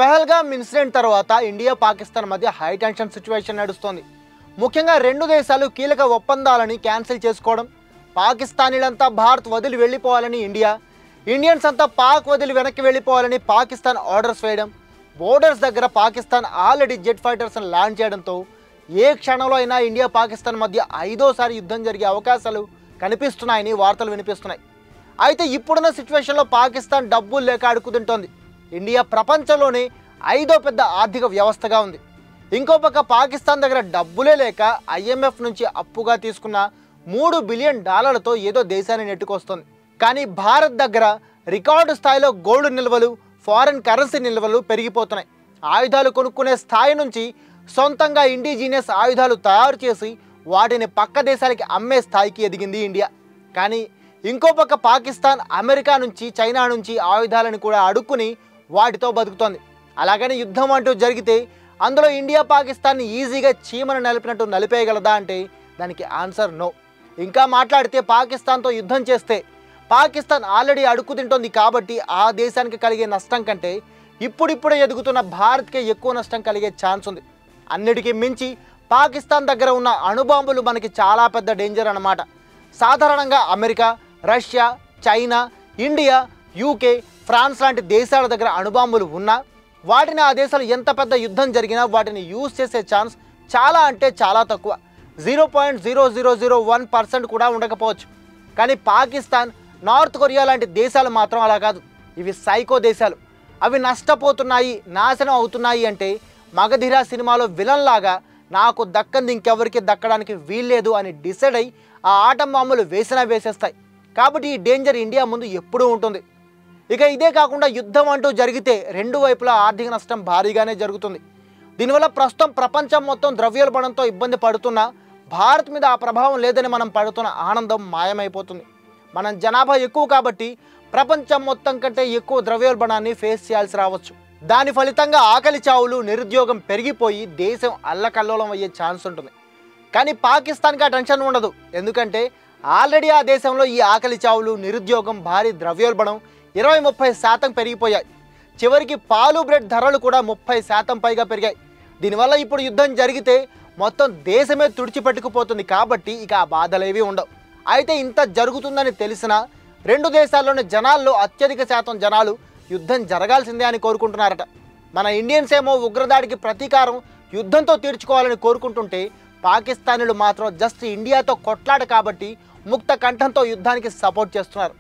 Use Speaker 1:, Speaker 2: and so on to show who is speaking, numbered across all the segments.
Speaker 1: Pahalgam incident తర్వాత India Pakistan మధ్య high tension situation నడుస్తోంది. ముఖ్యంగా రెండు దేశాలు కీలక ఒప్పందాలని క్యాన్సిల్ చేసుకోవడం, పాకిస్తానీలంతా భారత్ వదిలి వెళ్ళిపోవాలని ఇండియన్స్ అంతా పాక్ వదిలి వెనక్కి వెళ్ళిపోవాలని పాకిస్తాన్ ఆర్డర్స్ వేయడం, బోర్డర్స్ దగ్గర పాకిస్తాన్ ఆల్రెడీ జెట్ ఫైటర్స్ని లాంచ్ చేయడంతో ఏ క్షణంలో అయినా ఇండియా పాకిస్తాన్ మధ్య ఐదోసారి యుద్ధం జరిగే అవకాశాలు కనిపిస్తున్నాయని వార్తలు వినిపిస్తున్నాయి. అయితే ఇప్పుడున్న సిచ్యువేషన్లో పాకిస్తాన్ డబ్బులు లేక అడుక్కుతుంటోంది. ఇండియా ప్రపంచంలోనే ఐదో పెద్ద ఆర్థిక వ్యవస్థగా ఉంది. ఇంకో పక్క పాకిస్తాన్ దగ్గర డబ్బులే లేక IMF నుంచి అప్పుగా తీసుకున్న $3 బిలియన్ ఏదో దేశాన్ని నెట్టుకొస్తుంది. కానీ భారత్ దగ్గర రికార్డు స్థాయిలో గోల్డ్ నిల్వలు, ఫారెన్ కరెన్సీ నిల్వలు పెరిగిపోతున్నాయి. ఆయుధాలు కొనుక్కునే స్థాయి నుంచి సొంతంగా ఇండిజీనియస్ ఆయుధాలు తయారు చేసి వాటిని పక్క దేశాలకి అమ్మే స్థాయికి ఎదిగింది ఇండియా. కానీ ఇంకో పక్క పాకిస్తాన్ అమెరికా నుంచి, చైనా నుంచి ఆయుధాలను కూడా అడుక్కుని వాటితో బతుకుతోంది. అలాగని యుద్ధం అంటూ జరిగితే అందులో ఇండియా పాకిస్తాన్ని ఈజీగా చీమను నలిపినట్టు నలిపేయగలదా అంటే దానికి ఆన్సర్ నో. ఇంకా మాట్లాడితే పాకిస్తాన్తో యుద్ధం చేస్తే పాకిస్తాన్ ఆల్రెడీ అడుక్కు తింటోంది కాబట్టి ఆ దేశానికి కలిగే నష్టం కంటే ఇప్పుడిప్పుడే ఎదుగుతున్న భారత్కే ఎక్కువ నష్టం కలిగే ఛాన్స్ ఉంది. అన్నిటికీ మించి పాకిస్తాన్ దగ్గర ఉన్న అణుబాంబులు మనకి చాలా పెద్ద డేంజర్ అన్నమాట. సాధారణంగా America, Russia, China, India, UK, France లాంటి దేశాల దగ్గర అణుబాంబులు ఉన్నా వాటిని ఆ దేశాలు ఎంత పెద్ద యుద్ధం జరిగినా వాటిని యూజ్ చేసే ఛాన్స్ చాలా అంటే చాలా తక్కువ. 0.0001% కూడా ఉండకపోవచ్చు. కానీ పాకిస్తాన్, నార్త్ కొరియా లాంటి దేశాలు మాత్రం అలా కాదు. ఇవి సైకో దేశాలు. అవి నష్టపోతున్నాయి, నాశనం అవుతున్నాయి అంటే మగధిరా సినిమాలో విలన్ లాగా నాకు దక్కంది ఇంకెవరికి దక్కడానికి వీల్లేదు అని డిసైడ్ అయ్యి ఆ ఆటం బాంబులు వేసినా వేసేస్తాయి. కాబట్టి ఈ డేంజర్ ఇండియా ముందు ఎప్పుడూ ఉంటుంది. ఇక ఇదే కాకుండా యుద్ధం అంటూ జరిగితే రెండు వైపులా ఆర్థిక నష్టం భారీగానే జరుగుతుంది. దీనివల్ల ప్రస్తుతం ప్రపంచం మొత్తం ద్రవ్యోల్బణంతో ఇబ్బంది పడుతున్నా భారత్ మీద ఆ ప్రభావం లేదని మనం పడుతున్న ఆనందం మాయమైపోతుంది. మనం జనాభా ఎక్కువ కాబట్టి ప్రపంచం మొత్తం కంటే ఎక్కువ ద్రవ్యోల్బణాన్ని ఫేస్ చేయాల్సి రావచ్చు. దాని ఫలితంగా ఆకలి చావులు, నిరుద్యోగం పెరిగిపోయి దేశం అల్లకల్లోలం అయ్యే ఛాన్స్ ఉంటుంది. కానీ పాకిస్తాన్కి ఆ టెన్షన్ ఉండదు. ఎందుకంటే ఆల్రెడీ ఆ దేశంలో ఈ ఆకలి చావులు, నిరుద్యోగం, భారీ ద్రవ్యోల్బణం 20-30% పెరిగిపోయాయి. చివరికి పాలు, బ్రెడ్ ధరలు కూడా 30% పైగా పెరిగాయి. దీనివల్ల ఇప్పుడు యుద్ధం జరిగితే మొత్తం దేశమే తుడిచిపెట్టుకుపోతుంది కాబట్టి ఇక ఆ బాధలేవి ఉండవు. అయితే ఇంత జరుగుతుందని తెలిసినా రెండు దేశాల్లోని జనాల్లో అత్యధిక శాతం జనాలు యుద్ధం జరగాల్సిందే అని కోరుకుంటున్నారట. మన ఇండియన్స్ ఏమో ఉగ్రదాడికి ప్రతీకారం యుద్ధంతో తీర్చుకోవాలని కోరుకుంటుంటే పాకిస్తానీలు మాత్రం జస్ట్ ఇండియాతో కొట్లాట కాబట్టి ముక్త కంఠంతో యుద్ధానికి సపోర్ట్ చేస్తున్నారు.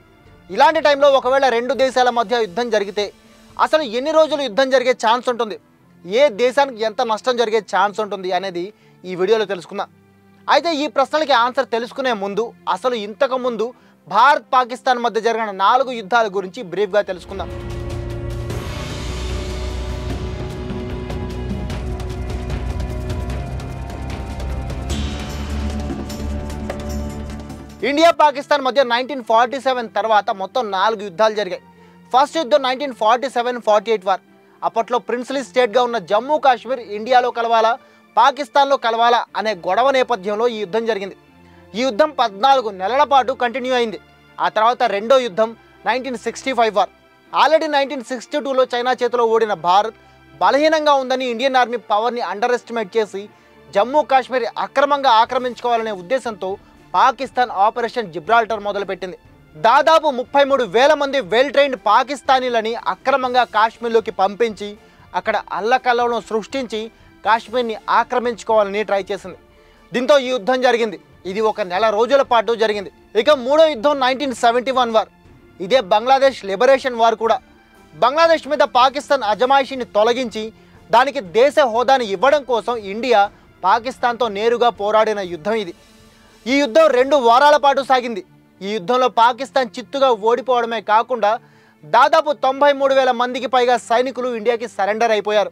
Speaker 1: ఇలాంటి టైంలో ఒకవేళ రెండు దేశాల మధ్య యుద్ధం జరిగితే అసలు ఎన్ని రోజులు యుద్ధం జరిగే ఛాన్స్ ఉంటుంది, ఏ దేశానికి ఎంత నష్టం జరిగే ఛాన్స్ ఉంటుంది అనేది ఈ వీడియోలో తెలుసుకుందాం. అయితే ఈ ప్రశ్నలకి ఆన్సర్ తెలుసుకునే ముందు అసలు ఇంతకు ముందు భారత్, పాకిస్తాన్ మధ్య జరిగిన 4 యుద్ధాల గురించి బ్రీఫ్గా తెలుసుకుందాం. ఇండియా పాకిస్తాన్ మధ్య 1947 తర్వాత మొత్తం 4 యుద్ధాలు జరిగాయి. ఫస్ట్ యుద్ధం 1947-48 వార్. అప్పట్లో ప్రిన్స్లీ స్టేట్గా ఉన్న జమ్మూ కాశ్మీర్ ఇండియాలో కలవాలా, పాకిస్తాన్లో కలవాలా అనే గొడవ నేపథ్యంలో ఈ యుద్ధం జరిగింది. ఈ యుద్ధం 14 నెలల పాటు కంటిన్యూ అయింది. ఆ తర్వాత రెండో యుద్ధం 1965 వార్. ఆల్రెడీ 1962లో చైనా చేతిలో ఓడిన భారత్ బలహీనంగా ఉందని ఇండియన్ ఆర్మీ పవర్ని అండర్ ఎస్టిమేట్ చేసి జమ్మూ కాశ్మీర్ అక్రమంగా ఆక్రమించుకోవాలనే ఉద్దేశంతో పాకిస్తాన్ ఆపరేషన్ జిబ్రాల్టర్ మొదలుపెట్టింది. దాదాపు 33,000 మంది వెల్ ట్రైన్డ్ పాకిస్తానీలని అక్రమంగా కాశ్మీర్లోకి పంపించి అక్కడ అల్లకల్లోలం సృష్టించి కాశ్మీర్ని ఆక్రమించుకోవాలని ట్రై చేసింది. దీంతో ఈ యుద్ధం జరిగింది. ఇది 1 నెల రోజుల పాటు జరిగింది. ఇక మూడో యుద్ధం 1971 వార్. ఇదే బంగ్లాదేశ్ లిబరేషన్ వార్ కూడా. బంగ్లాదేశ్ మీద పాకిస్తాన్ అజమాయిషీని తొలగించి దానికి దేశ హోదాని ఇవ్వడం కోసం ఇండియా పాకిస్తాన్తో నేరుగా పోరాడిన యుద్ధం ఇది. ఈ యుద్ధం 2 వారాల పాటు సాగింది. ఈ యుద్ధంలో పాకిస్తాన్ చిత్తుగా ఓడిపోవడమే కాకుండా దాదాపు 93,000 మందికి పైగా సైనికులు ఇండియాకి సరెండర్ అయిపోయారు.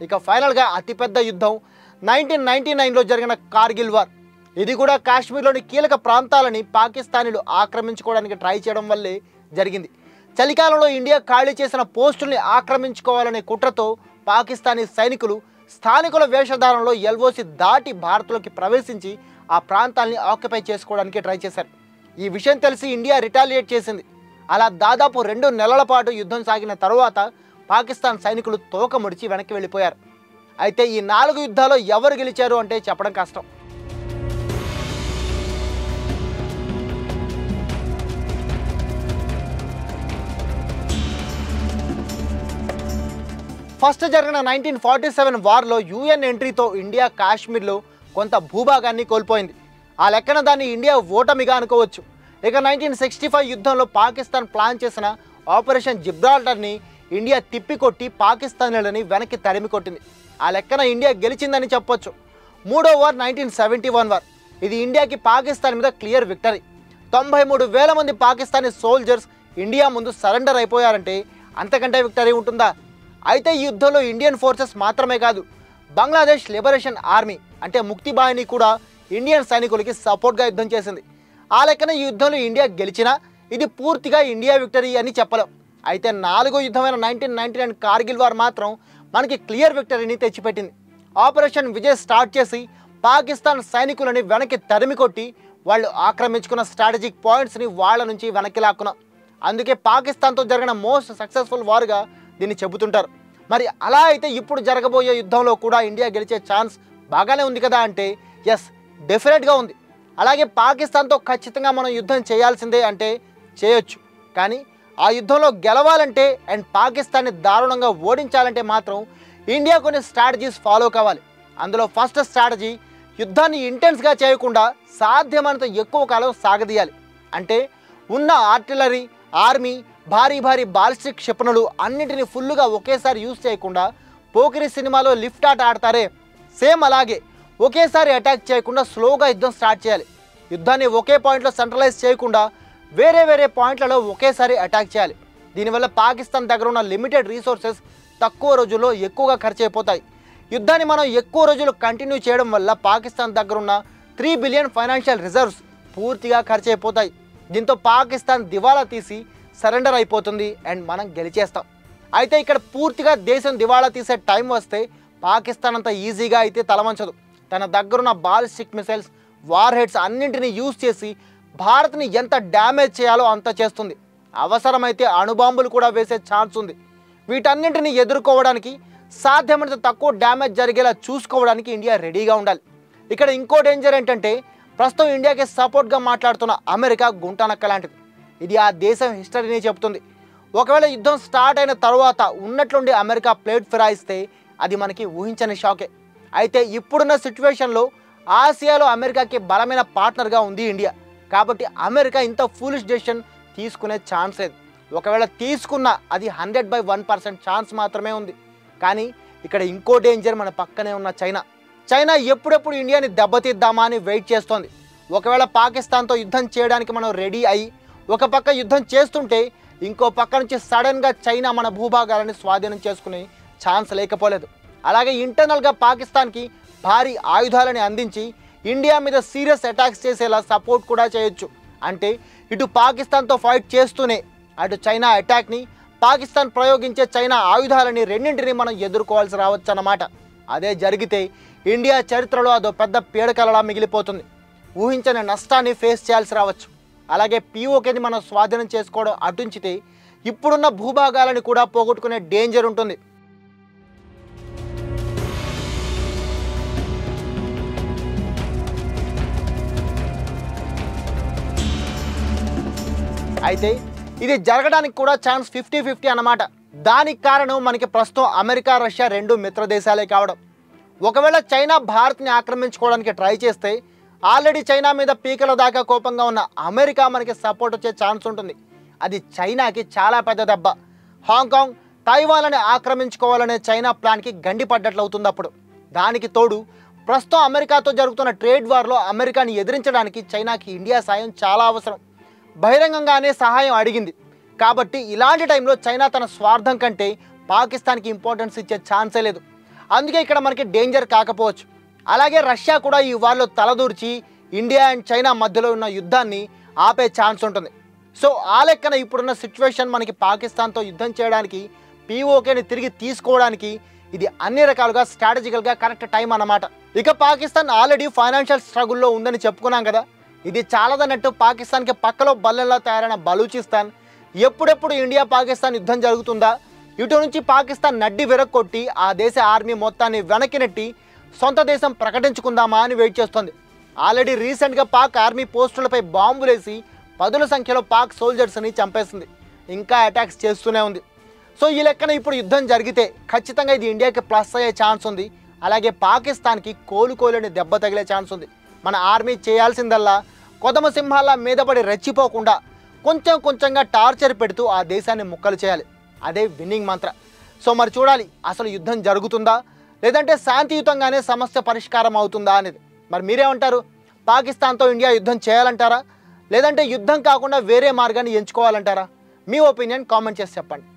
Speaker 1: ఇక ఫైనల్గా అతిపెద్ద యుద్ధం 1999లో జరిగిన కార్గిల్ వార్. ఇది కూడా కాశ్మీర్లోని కీలక ప్రాంతాలని పాకిస్తానీలు ఆక్రమించుకోవడానికి ట్రై చేయడం వల్లే జరిగింది. చలికాలంలో ఇండియా ఖాళీ చేసిన పోస్టుల్ని ఆక్రమించుకోవాలనే కుట్రతో పాకిస్తానీ సైనికులు స్థానికుల వేషధారణలో LOC దాటి భారత్లోకి ప్రవేశించి ఆ ప్రాంతాల్ని ఆక్యుపై చేసుకోవడానికి ట్రై చేశారు. ఈ విషయం తెలిసి ఇండియా రిటాలియేట్ చేసింది. అలా దాదాపు 2 నెలల పాటు యుద్ధం సాగిన తరువాత పాకిస్తాన్ సైనికులు తోక ముడిచి వెనక్కి వెళ్ళిపోయారు. అయితే ఈ 4 యుద్ధాల్లో ఎవరు గెలిచారు అంటే చెప్పడం కష్టం. ఫస్ట్ జరిగిన 1947 వార్లో యుఎన్ ఎంట్రీతో ఇండియా కాశ్మీర్లో కొంత భూభాగాన్ని కోల్పోయింది. ఆ లెక్కన దాన్ని ఇండియా ఓటమిగా అనుకోవచ్చు. ఇక 1965 యుద్ధంలో పాకిస్తాన్ ప్లాన్ చేసిన ఆపరేషన్ జిబ్రాల్టర్ని ఇండియా తిప్పికొట్టి పాకిస్తాన్లని వెనక్కి తరిమి కొట్టింది. ఆ లెక్కన ఇండియా గెలిచిందని చెప్పొచ్చు. మూడో వార్ 1971 వార్. ఇది ఇండియాకి పాకిస్తాన్ మీద క్లియర్ విక్టరీ. 93,000 మంది పాకిస్తానీ సోల్జర్స్ ఇండియా ముందు సరెండర్ అయిపోయారంటే అంతకంటే విక్టరీ ఉంటుందా? అయితే ఈ యుద్ధంలో ఇండియన్ ఫోర్సెస్ మాత్రమే కాదు, బంగ్లాదేశ్ లిబరేషన్ ఆర్మీ అంటే ముక్తి బాహిని కూడా ఇండియన్ సైనికులకి సపోర్ట్గా యుద్ధం చేసింది. ఆ లెక్కన ఈ యుద్ధంలో ఇండియా గెలిచినా ఇది పూర్తిగా ఇండియా విక్టరీ అని చెప్పలేం. అయితే 4వ యుద్ధమైన 1999 కార్గిల్ వార్ మాత్రం మనకి క్లియర్ విక్టరీని తెచ్చిపెట్టింది. ఆపరేషన్ విజయ్ స్టార్ట్ చేసి పాకిస్తాన్ సైనికులని వెనక్కి తరిమి కొట్టి వాళ్ళు ఆక్రమించుకున్న స్ట్రాటజిక్ పాయింట్స్ని వాళ్ళ నుంచి వెనక్కి లాక్కున్నాం. అందుకే పాకిస్తాన్తో జరిగిన మోస్ట్ సక్సెస్ఫుల్ వార్గా దీన్ని చెబుతుంటారు. మరి అలా అయితే ఇప్పుడు జరగబోయే యుద్ధంలో కూడా ఇండియా గెలిచే ఛాన్స్ బాగానే ఉంది కదా అంటే ఎస్, డెఫినెట్గా ఉంది. అలాగే పాకిస్తాన్తో ఖచ్చితంగా మనం యుద్ధం చేయాల్సిందే అంటే చేయొచ్చు. కానీ ఆ యుద్ధంలో గెలవాలంటే అండ్ పాకిస్తాన్ని దారుణంగా ఓడించాలంటే మాత్రం ఇండియా కొన్ని స్ట్రాటజీస్ ఫాలో కావాలి. అందులో ఫస్ట్ స్ట్రాటజీ, యుద్ధాన్ని ఇంటెన్స్గా చేయకుండా సాధ్యమైనంత ఎక్కువ కాలం సాగదీయాలి. అంటే ఉన్న ఆర్టిలరీ, ఆర్మీ, భారీ బాలిస్టిక్ క్షిపణులు అన్నింటినీ ఫుల్గా ఒకేసారి యూజ్ చేయకుండా పోకిరి సినిమాలో లిఫ్ట్ ఆట ఆడతారే సేమ్ అలాగే ఒకేసారి అటాక్ చేయకుండా స్లోగా యుద్ధం స్టార్ట్ చేయాలి. యుద్ధాన్ని ఒకే పాయింట్లో సెంట్రలైజ్ చేయకుండా వేరే పాయింట్లలో ఒకేసారి అటాక్ చేయాలి. దీనివల్ల పాకిస్తాన్ దగ్గర ఉన్న లిమిటెడ్ రీసోర్సెస్ తక్కువ రోజుల్లో ఎక్కువగా ఖర్చు అయిపోతాయి. యుద్ధాన్ని మనం ఎక్కువ రోజులు కంటిన్యూ చేయడం వల్ల పాకిస్తాన్ దగ్గర ఉన్న 3 బిలియన్ ఫైనాన్షియల్ రిజర్వ్స్ పూర్తిగా ఖర్చు అయిపోతాయి. దీంతో పాకిస్తాన్ దివాలా తీసి సరెండర్ అయిపోతుంది అండ్ మనం గెలిచేస్తాం. అయితే ఇక్కడ పూర్తిగా దేశం దివాళా తీసే టైం వస్తే పాకిస్తాన్ అంత ఈజీగా అయితే తలవంచదు. తన దగ్గరున్న బాలిస్టిక్ మిసైల్స్, వార్ హెడ్స్ అన్నింటినీ యూజ్ చేసి భారత్ని ఎంత డ్యామేజ్ చేయాలో అంత చేస్తుంది. అవసరమైతే అణుబాంబులు కూడా వేసే ఛాన్స్ ఉంది. వీటన్నింటినీ ఎదుర్కోవడానికి సాధ్యమైనంత తక్కువ డ్యామేజ్ జరిగేలా చూసుకోవడానికి ఇండియా రెడీగా ఉండాలి. ఇక్కడ ఇంకో డేంజర్ ఏంటంటే ప్రస్తుతం ఇండియాకి సపోర్ట్గా మాట్లాడుతున్న అమెరికా గుంటానక్క లాంటిది. ఇది ఆ దేశం హిస్టరీని చెబుతుంది. ఒకవేళ యుద్ధం స్టార్ట్ అయిన తర్వాత ఉన్నట్లుండి అమెరికా ప్లేట్ ఫిరాయిస్తే అది మనకి ఊహించని షాకే. అయితే ఇప్పుడున్న సిచ్యువేషన్లో ఆసియాలో అమెరికాకి బలమైన పార్ట్నర్గా ఉంది ఇండియా. కాబట్టి అమెరికా ఇంత ఫూలిష్ డెసిషన్ తీసుకునే ఛాన్స్ లేదు. ఒకవేళ తీసుకున్నా అది 100/1% ఛాన్స్ మాత్రమే ఉంది. కానీ ఇక్కడ ఇంకో డేంజర్ మన పక్కనే ఉన్న చైనా ఎప్పుడెప్పుడు ఇండియాని దెబ్బతీద్దామా అని వెయిట్ చేస్తోంది. ఒకవేళ పాకిస్తాన్తో యుద్ధం చేయడానికి మనం రెడీ అయ్యి ఒక పక్క యుద్ధం చేస్తుంటే ఇంకో పక్క నుంచి సడన్గా చైనా మన భూభాగాలని స్వాధీనం చేసుకునే ఛాన్స్ లేకపోలేదు. అలాగే ఇంటర్నల్గా పాకిస్తాన్కి భారీ ఆయుధాలని అందించి ఇండియా మీద సీరియస్ అటాక్స్ చేసేలా సపోర్ట్ కూడా చేయొచ్చు. అంటే ఇటు పాకిస్తాన్తో ఫైట్ చేస్తూనే అటు చైనా అటాక్ని, పాకిస్తాన్ ప్రయోగించే చైనా ఆయుధాలని రెండింటినీ మనం ఎదుర్కోవాల్సి రావచ్చు అన్నమాట. అదే జరిగితే ఇండియా చరిత్రలో అదో పెద్ద పీడకలలా మిగిలిపోతుంది. ఊహించని నష్టాన్ని ఫేస్ చేయాల్సి రావచ్చు. అలాగే పీఓకేని మనం స్వాధీనం చేసుకోవడం అటుంచితే ఇప్పుడున్న భూభాగాలను కూడా పోగొట్టుకునే డేంజర్ ఉంటుంది. అయితే ఇది జరగడానికి కూడా ఛాన్స్ 50-50 అన్నమాట. దానికి కారణం మనకి ప్రస్తుతం అమెరికా, రష్యా రెండు మిత్ర దేశాలే కావడం. ఒకవేళ చైనా భారత్ని ఆక్రమించుకోవడానికి ట్రై చేస్తే ఆల్రెడీ చైనా మీద పీకల దాకా కోపంగా ఉన్న అమెరికా మనకి సపోర్ట్ వచ్చే ఛాన్స్ ఉంటుంది. అది చైనాకి చాలా పెద్ద దెబ్బ. హాంకాంగ్, తైవాన్ని ఆక్రమించుకోవాలనే చైనా ప్లాన్కి గండి పడ్డట్లు అవుతుంది అప్పుడు. దానికి తోడు ప్రస్తుతం అమెరికాతో జరుగుతున్న ట్రేడ్ వార్లో అమెరికాని ఎదిరించడానికి చైనాకి ఇండియా సాయం చాలా అవసరం. బహిరంగంగానే సహాయం అడిగింది. కాబట్టి ఇలాంటి టైంలో చైనా తన స్వార్థం కంటే పాకిస్తాన్కి ఇంపార్టెన్స్ ఇచ్చే ఛాన్సే లేదు. అందుకే ఇక్కడ మనకి డేంజర్ కాకపోవచ్చు. అలాగే రష్యా కూడా ఈ వార్లో తలదూర్చి ఇండియా అండ్ చైనా మధ్యలో ఉన్న యుద్ధాన్ని ఆపే ఛాన్స్ ఉంటుంది. సో ఆ లెక్కన ఇప్పుడున్న సిచ్యువేషన్ మనకి పాకిస్తాన్తో యుద్ధం చేయడానికి, పీఓకేని తిరిగి తీసుకోవడానికి ఇది అన్ని రకాలుగా స్ట్రాటజికల్గా కరెక్ట్ టైం అన్నమాట. ఇక పాకిస్తాన్ ఆల్రెడీ ఫైనాన్షియల్ స్ట్రగుల్లో ఉందని చెప్పుకున్నాం కదా. ఇది చాలదన్నట్టు పాకిస్తాన్కి పక్కలో బల్లెల్లా తయారైన బలూచిస్తాన్ ఎప్పుడెప్పుడు ఇండియా పాకిస్తాన్ యుద్ధం జరుగుతుందా, ఇటు నుంచి పాకిస్తాన్ నడ్డి విరక్కొట్టి ఆ దేశ ఆర్మీ మొత్తాన్ని వెనక్కి నెట్టి సొంత దేశం ప్రకటించుకుందామా అని వెయిట్ చేస్తుంది. ఆల్రెడీ రీసెంట్గా పాక్ ఆర్మీ పోస్టులపై బాంబులేసి పదుల సంఖ్యలో పాక్ సోల్జర్స్ని చంపేసింది. ఇంకా అటాక్స్ చేస్తూనే ఉంది. సో ఈ లెక్కన ఇప్పుడు యుద్ధం జరిగితే ఖచ్చితంగా ఇది ఇండియాకి ప్లస్ అయ్యే ఛాన్స్ ఉంది. అలాగే పాకిస్తాన్కి కోలుకోలేని దెబ్బ తగిలే ఛాన్స్ ఉంది. మన ఆర్మీ చేయాల్సిందల్లా కొదమ సింహాల మీద పడి రెచ్చిపోకుండా కొంచెం కొంచెంగా టార్చర్ పెడుతూ ఆ దేశాన్ని ముక్కలు చేయాలి. అదే విన్నింగ్ మంత్ర. సో మరి చూడాలి అసలు యుద్ధం జరుగుతుందా లేదంటే శాంతియుతంగానే సమస్య పరిష్కారం అవుతుందా అనేది. మరి మీరేమంటారు? పాకిస్తాన్తో ఇండియా యుద్ధం చేయాలంటారా లేదంటే యుద్ధం కాకుండా వేరే మార్గాన్ని ఎంచుకోవాలంటారా? మీ ఒపీనియన్ కామెంట్ చేసి చెప్పండి.